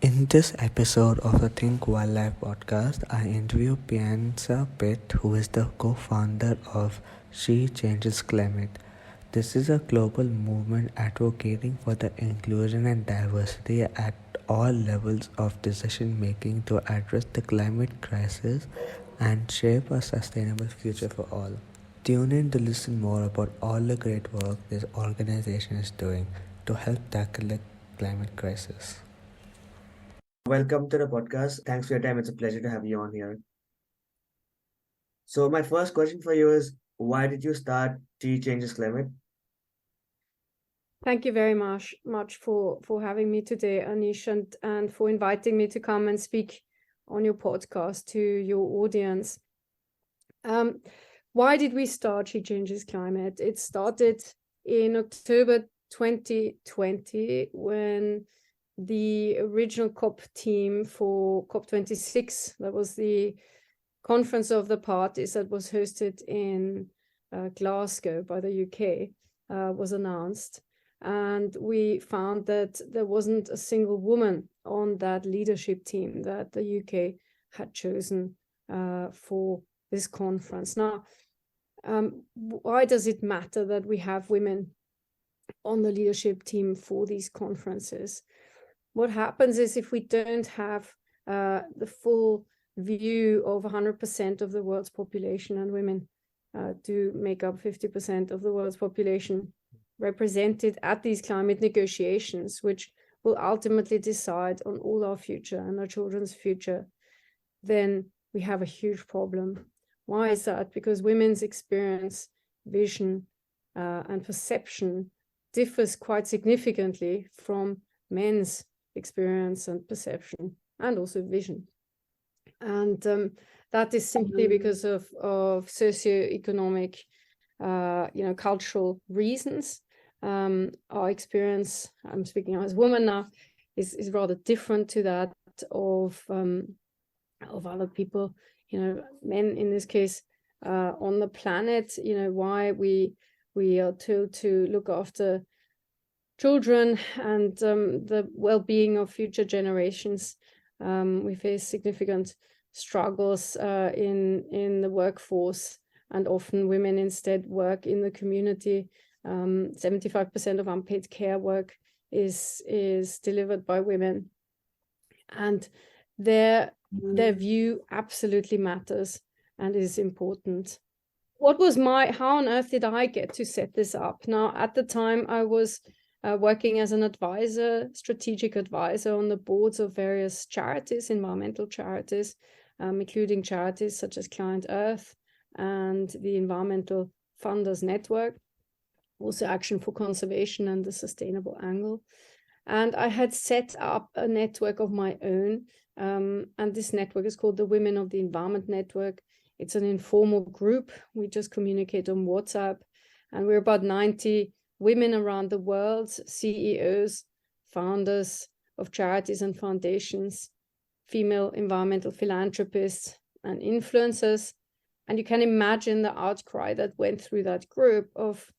In this episode of the Think Wildlife podcast, I interview Bianca Pitt, who is the co-founder of She Changes Climate. This is a global movement advocating for the inclusion and diversity at all levels of decision making to address the climate crisis and shape a sustainable future for all. Tune in to listen more about all the great work this organization is doing to help tackle the climate crisis. Welcome to the podcast. Thanks for your time. It's a pleasure to have you on here. So, my first question for you is, why did you start She Changes Climate? Thank you very much for having me today, Anish, and for inviting me to come and speak on your podcast to your audience. Why did we start She Changes Climate? It started in October 2020 when the original COP team for COP26, that was the conference of the parties that was hosted in Glasgow by the UK, was announced. And we found that there wasn't a single woman on that leadership team that the UK had chosen for this conference. Now, why does it matter that we have women on the leadership team for these conferences? What happens is if we don't have the full view of 100% of the world's population, and women do make up 50% of the world's population, represented at these climate negotiations, which will ultimately decide on all our future and our children's future, then we have a huge problem. Why is that? Because women's experience, vision, and perception differs quite significantly from men's experience and perception, and also vision. And that is simply because of socio-economic, cultural reasons. Our experience, I'm speaking as a woman now, is rather different to that of other people, men in this case, on the planet. Why we are told to look after children and the well-being of future generations. We face significant struggles in the workforce, and often women instead work in the community. 75% of unpaid care work is delivered by women, and their view absolutely matters and is important. How on earth did I get to set this up? Now, at the time, I was working as an advisor, strategic advisor on the boards of various charities, environmental charities, including charities such as Client Earth and the Environmental Funders Network, also Action for Conservation and the Sustainable Angle. And I had set up a network of my own, and this network is called the Women of the Environment Network. It's an informal group. We just communicate on WhatsApp, and we're about 90 women around the world, CEOs, founders of charities and foundations, female environmental philanthropists, and influencers. And you can imagine the outcry that went through that group of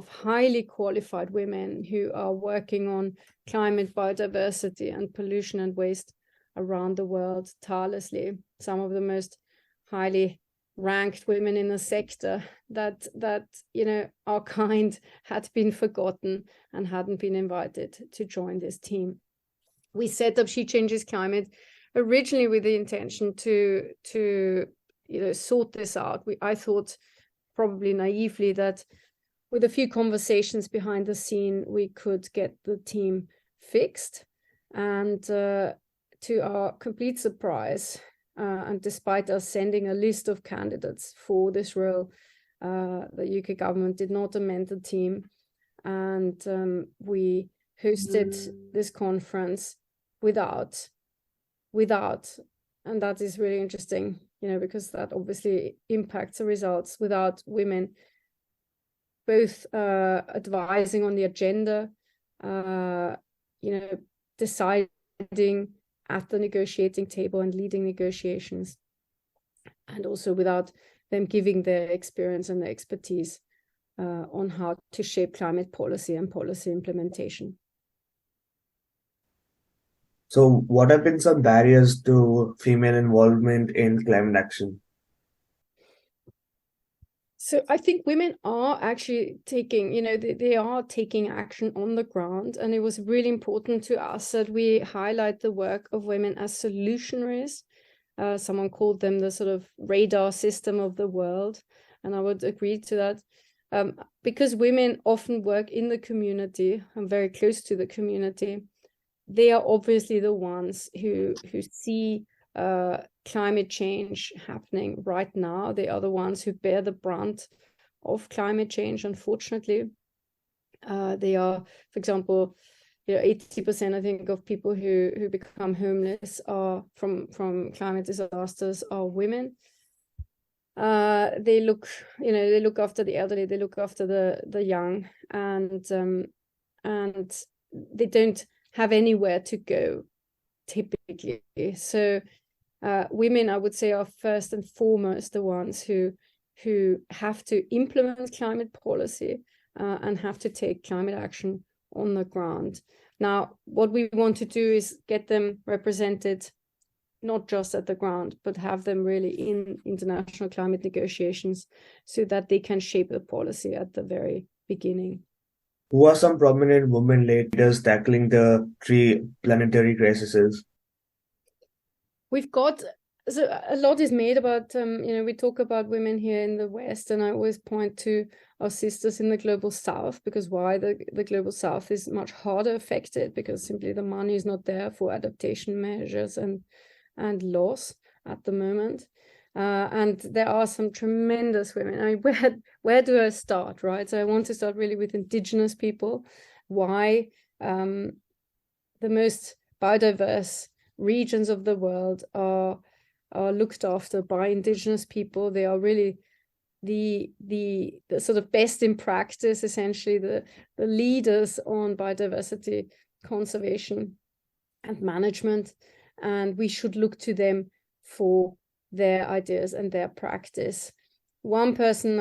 highly qualified women who are working on climate, biodiversity, and pollution and waste around the world tirelessly. Some of the most highly ranked women in the sector that our kind had been forgotten and hadn't been invited to join this team. We set up She Changes Climate originally with the intention to sort this out. I thought, probably naively, that with a few conversations behind the scene we could get the team fixed. And to our complete surprise, and despite us sending a list of candidates for this role, the UK government did not amend the team, and we hosted this conference without, and that is really interesting, because that obviously impacts the results, without women both advising on the agenda, deciding at the negotiating table and leading negotiations, and also without them giving their experience and their expertise on how to shape climate policy and policy implementation. So, what have been some barriers to female involvement in climate action? So I think women are actually taking, they are taking action on the ground. And it was really important to us that we highlight the work of women as solutionaries. Someone called them the sort of radar system of the world. And I would agree to that. Because women often work in the community and very close to the community, they are obviously the ones who see climate change happening right now. They are the ones who bear the brunt of climate change, unfortunately. They are, for example, 80%, I think, of people who become homeless are from climate disasters are women. They look after the elderly, they look after the young, and they don't have anywhere to go typically. So women, I would say, are first and foremost the ones who have to implement climate policy and have to take climate action on the ground. Now, what we want to do is get them represented not just at the ground, but have them really in international climate negotiations so that they can shape the policy at the very beginning. Who are some prominent women leaders tackling the three planetary crises? We've got so a lot is made about we talk about women here in the West, and I always point to our sisters in the global South, because why the global South is much harder affected, because simply the money is not there for adaptation measures and loss at the moment. And there are some tremendous women. I mean, where do I start, right? So I want to start really with indigenous people. Why the most biodiverse regions of the world are looked after by indigenous people. They are really the sort of best in practice, essentially the leaders on biodiversity conservation and management, and we should look to them for their ideas and their practice. One person,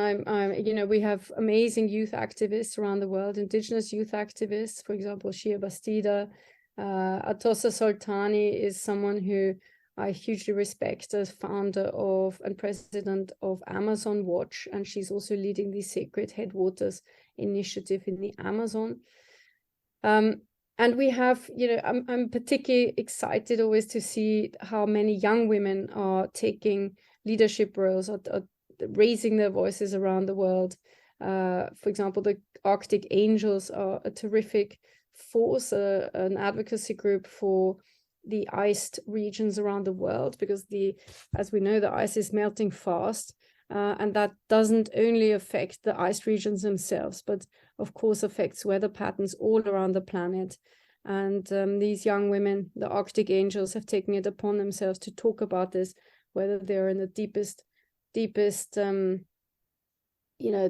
we have amazing youth activists around the world, indigenous youth activists, for example, Shia Bastida. Atossa Soltani is someone who I hugely respect as founder of and president of Amazon Watch, and she's also leading the Sacred Headwaters initiative in the Amazon. And we have, I'm particularly excited always to see how many young women are taking leadership roles, are raising their voices around the world. For example, the Arctic Angels are a terrific force, an advocacy group for the iced regions around the world, because as we know, the ice is melting fast, and that doesn't only affect the iced regions themselves, but of course affects weather patterns all around the planet. And these young women, the Arctic Angels, have taken it upon themselves to talk about this, whether they're in the deepest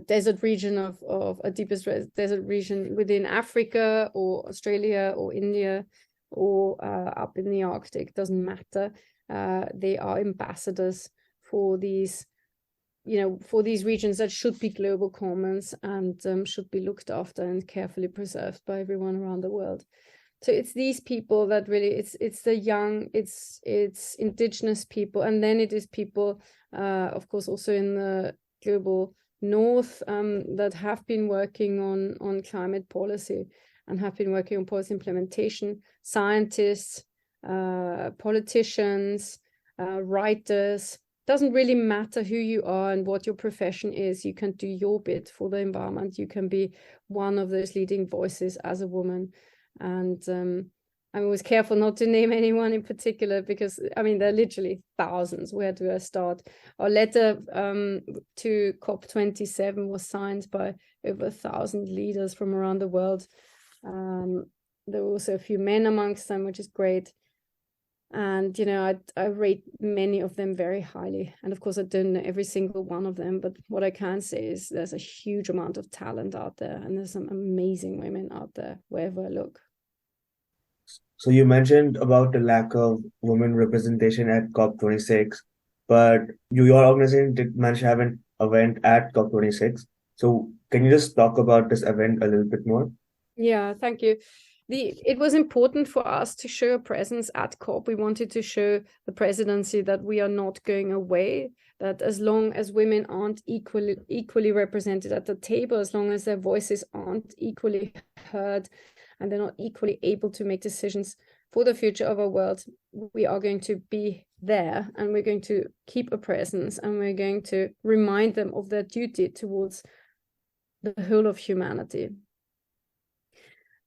desert region of a deepest desert region within Africa or Australia or India or up in the Arctic, doesn't matter. They are ambassadors for these regions that should be global commons and should be looked after and carefully preserved by everyone around the world. So it's these people that really, it's the young, it's indigenous people, and then it is people, of course, also in the global north that have been working on climate policy and have been working on policy implementation, scientists, politicians, writers. Doesn't really matter who you are and what your profession is. You can do your bit for the environment. You can be one of those leading voices as a woman. And I'm always careful not to name anyone in particular, because I mean, there are literally thousands. Where do I start? Our letter to COP27 was signed by over 1,000 leaders from around the world. There were also a few men amongst them, which is great. And I rate many of them very highly, and of course I don't know every single one of them, but what I can say is there's a huge amount of talent out there, and there's some amazing women out there wherever I look. So you mentioned about the lack of women representation at COP26, but your organization did manage to have an event at COP26. So can you just talk about this event a little bit more? Yeah, thank you. it was important for us to show a presence at COP. We wanted to show the presidency that we are not going away, that as long as women aren't equally represented at the table, as long as their voices aren't equally heard and they're not equally able to make decisions for the future of our world, we are going to be there, and we're going to keep a presence, and we're going to remind them of their duty towards the whole of humanity.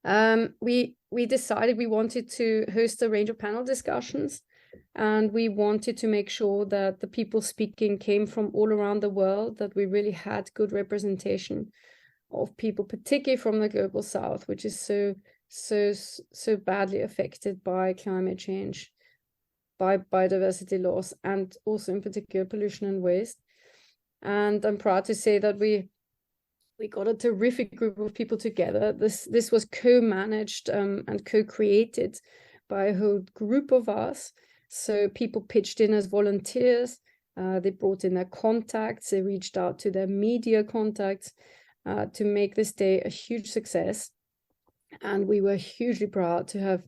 We decided we wanted to host a range of panel discussions, and we wanted to make sure that the people speaking came from all around the world, that we really had good representation of people, particularly from the global south, which is so badly affected by climate change, by biodiversity loss, and also in particular pollution and waste. And I'm proud to say that we got a terrific group of people together. This was co-managed and co-created by a whole group of us. So people pitched in as volunteers. They brought in their contacts. They reached out to their media contacts to make this day a huge success. And we were hugely proud to have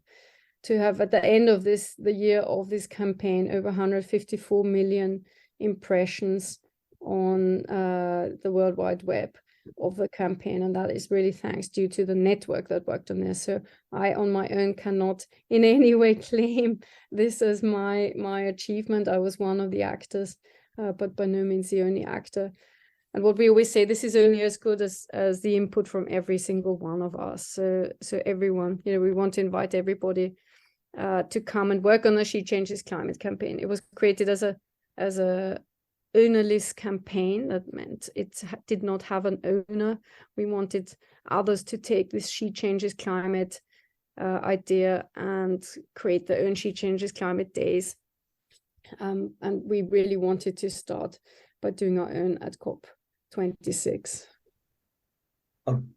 at the end of the year of this campaign over 154 million impressions on the World Wide Web of the campaign, and that is really thanks due to the network that worked on this. So I on my own cannot in any way claim this as my achievement. I was one of the actors, but by no means the only actor. And what we always say, this is only as good as the input from every single one of us. So everyone, we want to invite everybody to come and work on the She Changes Climate campaign. It was created as a ownerless campaign. That meant it did not have an owner. We wanted others to take this She Changes Climate idea and create their own She Changes Climate days. And we really wanted to start by doing our own at COP26.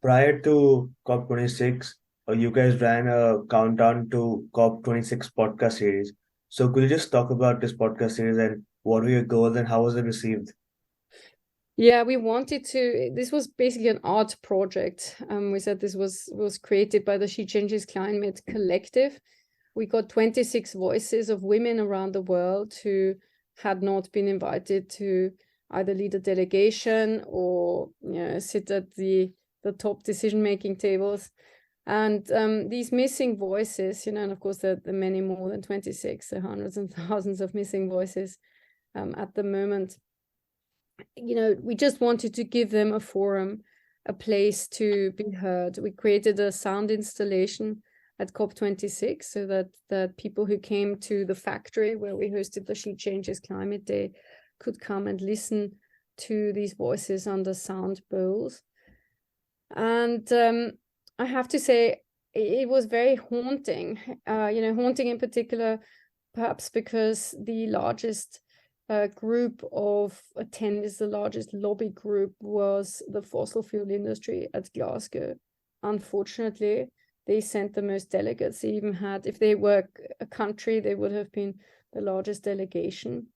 Prior to COP26, you guys ran a countdown to COP26 podcast series. So could you just talk about this podcast series and what were your goals and how was it received? Yeah, we wanted to, this was basically an art project. We said this was created by the She Changes Climate collective. We got 26 voices of women around the world who had not been invited to either lead a delegation or sit at the top decision-making tables. And these missing voices, and of course there are many more than 26, there are hundreds and thousands of missing voices at the moment. We just wanted to give them a forum, a place to be heard. We created a sound installation at COP26 so that people who came to the factory where we hosted the She Changes Climate Day could come and listen to these voices under sound bowls. And I have to say, it was very haunting, haunting in particular, perhaps because the largest group of attendees, the largest lobby group was the fossil fuel industry at Glasgow. Unfortunately, they sent the most delegates. They even had, if they were a country, they would have been the largest delegation.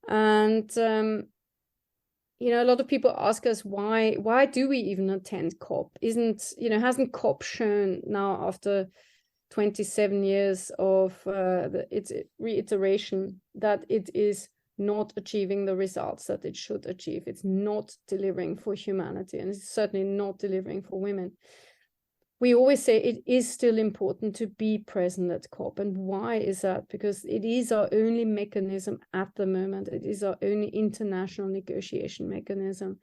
And a lot of people ask us why do we even attend COP? Hasn't COP shown now after 27 years of its reiteration that it is not achieving the results that it should achieve? It's not delivering for humanity, and it's certainly not delivering for women. We always say it is still important to be present at COP. And why is that? Because it is our only mechanism at the moment. It is our only international negotiation mechanism.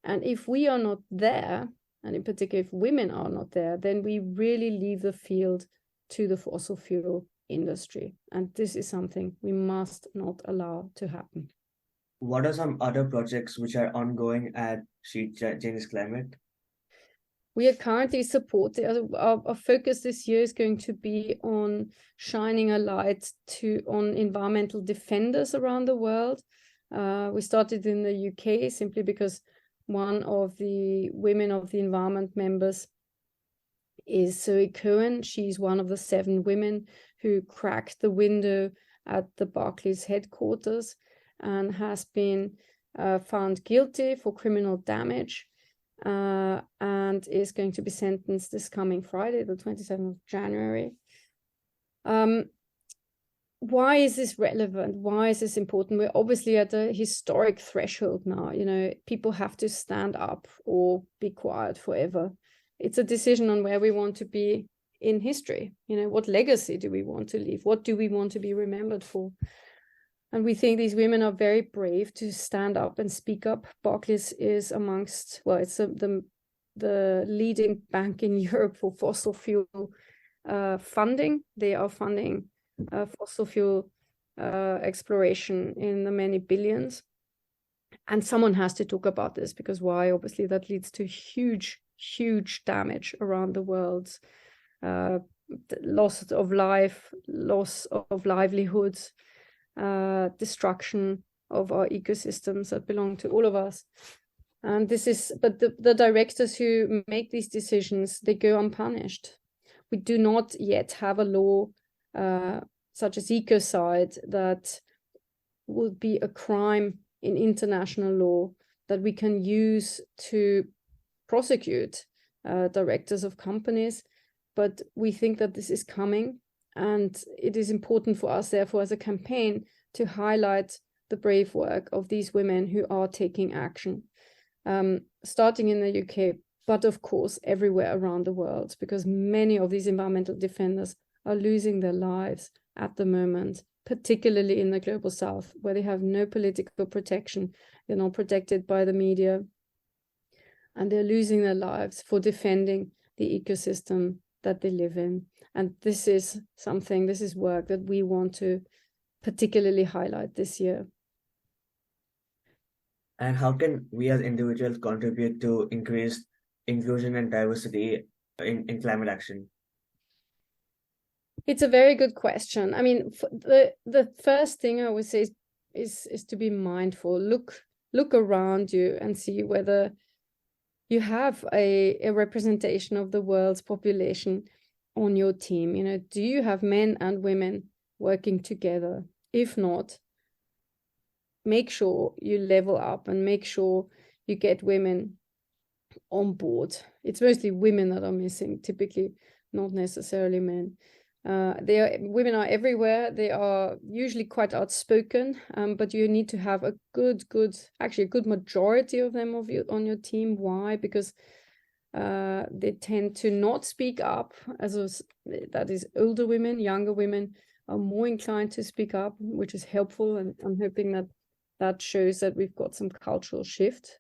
And if we are not there, and in particular if women are not there, then we really leave the field to the fossil fuel industry. And this is something we must not allow to happen. What are some other projects which are ongoing at She Changes Climate? We are currently supporting, our focus this year is going to be on shining a light on environmental defenders around the world. We started in the UK simply because one of the women of the environment members is Zoe Cohen. She's one of the 7 women who cracked the window at the Barclays headquarters and has been found guilty for criminal damage. and is going to be sentenced this coming Friday, the 27th of January. Why is this relevant? Why is this important? We're obviously at a historic threshold now. People have to stand up or be quiet forever. It's a decision on where we want to be in history. What legacy do we want to leave? What do we want to be remembered for? And we think these women are very brave to stand up and speak up. Barclays is amongst, well, it's the leading bank in Europe for fossil fuel funding. They are funding fossil fuel exploration in the many billions. And someone has to talk about this, because why? Obviously, that leads to huge damage around the world. Loss of life, loss of livelihoods, destruction of our ecosystems that belong to all of us. And but the directors who make these decisions, they go unpunished. We do not yet have a law such as ecocide that would be a crime in international law that we can use to prosecute directors of companies. But we think that this is coming, and it is important for us, therefore, as a campaign, to highlight the brave work of these women who are taking action, starting in the UK, but of course everywhere around the world, because many of these environmental defenders are losing their lives at the moment, particularly in the global south, where they have no political protection. They're not protected by the media, and they're losing their lives for defending the ecosystem that they live in. And this is work that we want to particularly highlight this year. And how can we as individuals contribute to increased inclusion and diversity in climate action? It's a very good question. I mean, the first thing I would say is to be mindful. Look around you and see whether you have a representation of the world's population on your team. Do you have men and women working together? If not, make sure you level up and make sure you get women on board. It's mostly women that are missing, typically, not necessarily men. Women are everywhere. They are usually quite outspoken, but you need to have a good majority of them on your team. Why? Because they tend to not speak up. That is, older women, younger women are more inclined to speak up, which is helpful. And I'm hoping that shows that we've got some cultural shift.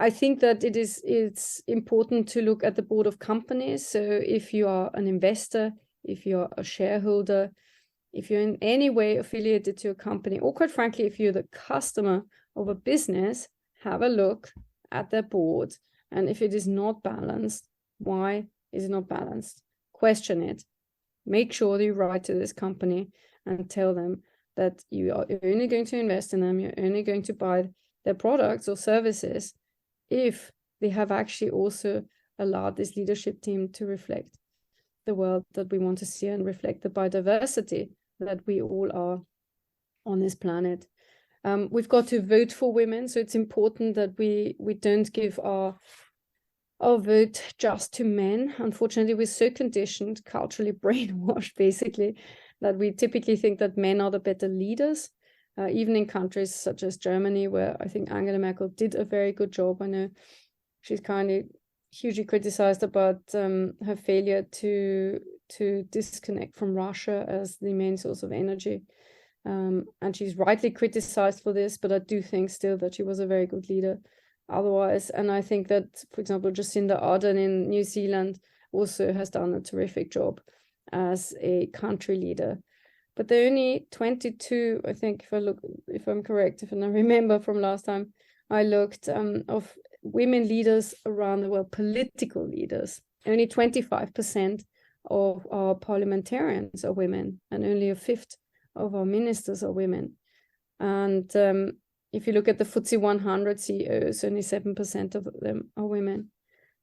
I think that it's important to look at the board of companies. So if you are an investor, if you're a shareholder, if you're in any way affiliated to a company, or quite frankly, if you're the customer of a business, have a look at their board. And if it is not balanced, why is it not balanced? Question it. Make sure that you write to this company and tell them that you are only going to invest in them, you're only going to buy their products or services if they have actually also allowed this leadership team to reflect the world that we want to see and reflect the biodiversity that we all are on this planet. We've got to vote for women, so it's important that we don't give our vote just to men. Unfortunately, we're so conditioned, culturally brainwashed, basically, that we typically think that men are the better leaders. Even in countries such as Germany, where I think Angela Merkel did a very good job. I know she's hugely criticized about her failure to disconnect from Russia as the main source of energy. And she's rightly criticized for this, but I do think still that she was a very good leader otherwise. And I think that, for example, Jacinda Ardern in New Zealand also has done a terrific job as a country leader. But there are only 22, I think, if I'm correct, if I remember from last time I looked, of women leaders around the world, political leaders. Only 25% of our parliamentarians are women, and only a fifth of our ministers are women. And if you look at the FTSE 100 CEOs, only 7% of them are women.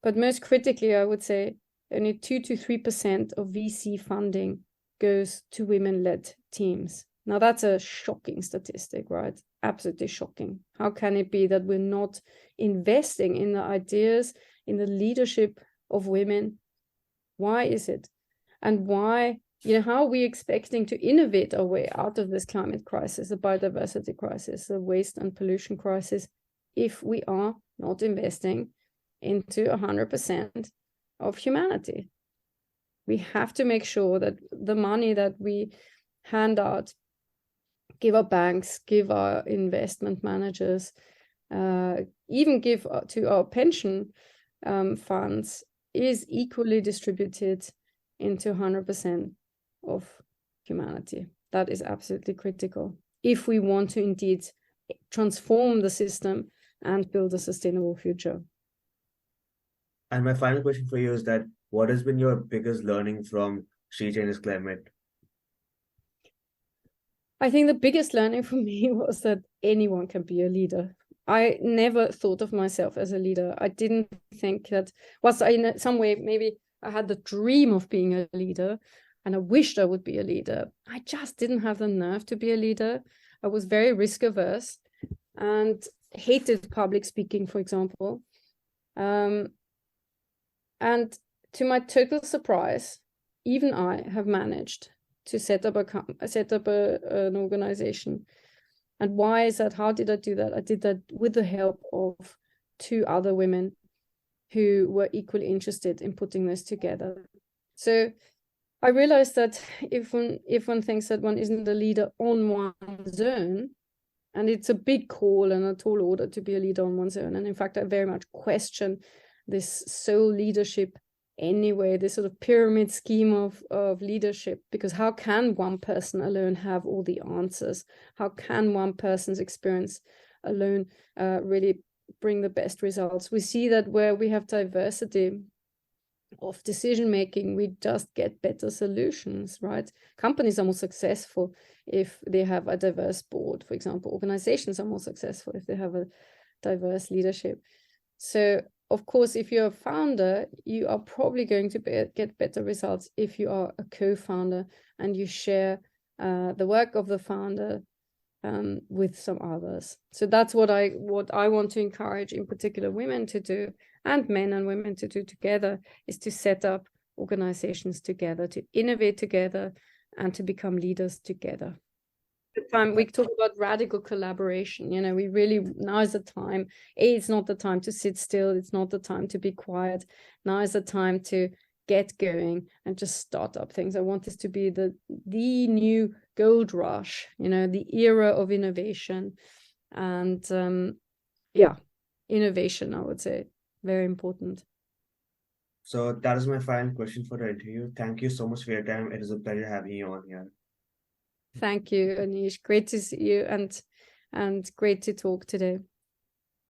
But most critically, I would say only 2 to 3% of VC funding goes to women-led teams. Now that's a shocking statistic, right? Absolutely shocking. How can it be that we're not investing in the ideas, in the leadership of women? Why is it? And why, how are we expecting to innovate our way out of this climate crisis, the biodiversity crisis, the waste and pollution crisis, if we are not investing into 100% of humanity? We have to make sure that the money that we hand out, give our banks, give our investment managers, even give to our pension funds, is equally distributed into 100% of humanity. That is absolutely critical if we want to indeed transform the system and build a sustainable future. And my final question for you is that what has been your biggest learning from She Changes Climate? I think the biggest learning for me was that anyone can be a leader. I never thought of myself as a leader. I didn't think that, in some way, maybe I had the dream of being a leader and I wished I would be a leader. I just didn't have the nerve to be a leader. I was very risk averse and hated public speaking, for example. And to my total surprise, even I have managed to set up an organization. And why is that? How did I do that? I did that with the help of 2 other women who were equally interested in putting this together. So I realized that if one thinks that one isn't a leader on one's own, and it's a big call and a tall order to be a leader on one's own. And in fact, I very much question this sole leadership anyway, this sort of pyramid scheme of leadership, because how can one person alone have all the answers? How can one person's experience alone really bring the best results? We see that where we have diversity of decision making, we just get better solutions, right? Companies are more successful if they have a diverse board, for example. Organizations are more successful if they have a diverse leadership. So of course, if you're a founder, you are probably going to get better results if you are a co-founder and you share the work of the founder with some others. So that's what I want to encourage, in particular, women to do, and men and women to do together, is to set up organizations together, to innovate together, and to become leaders together. Time we talk about radical collaboration, we really, now is the time. It's not the time to sit still, it's not the time to be quiet. Now is the time to get going and just start up things. I want this to be the new gold rush, the era of innovation. And innovation, I would say, very important. So that is my final question for the interview. Thank you so much for your time. It is a pleasure having you on here. Thank you, Anish. Great to see you and great to talk today.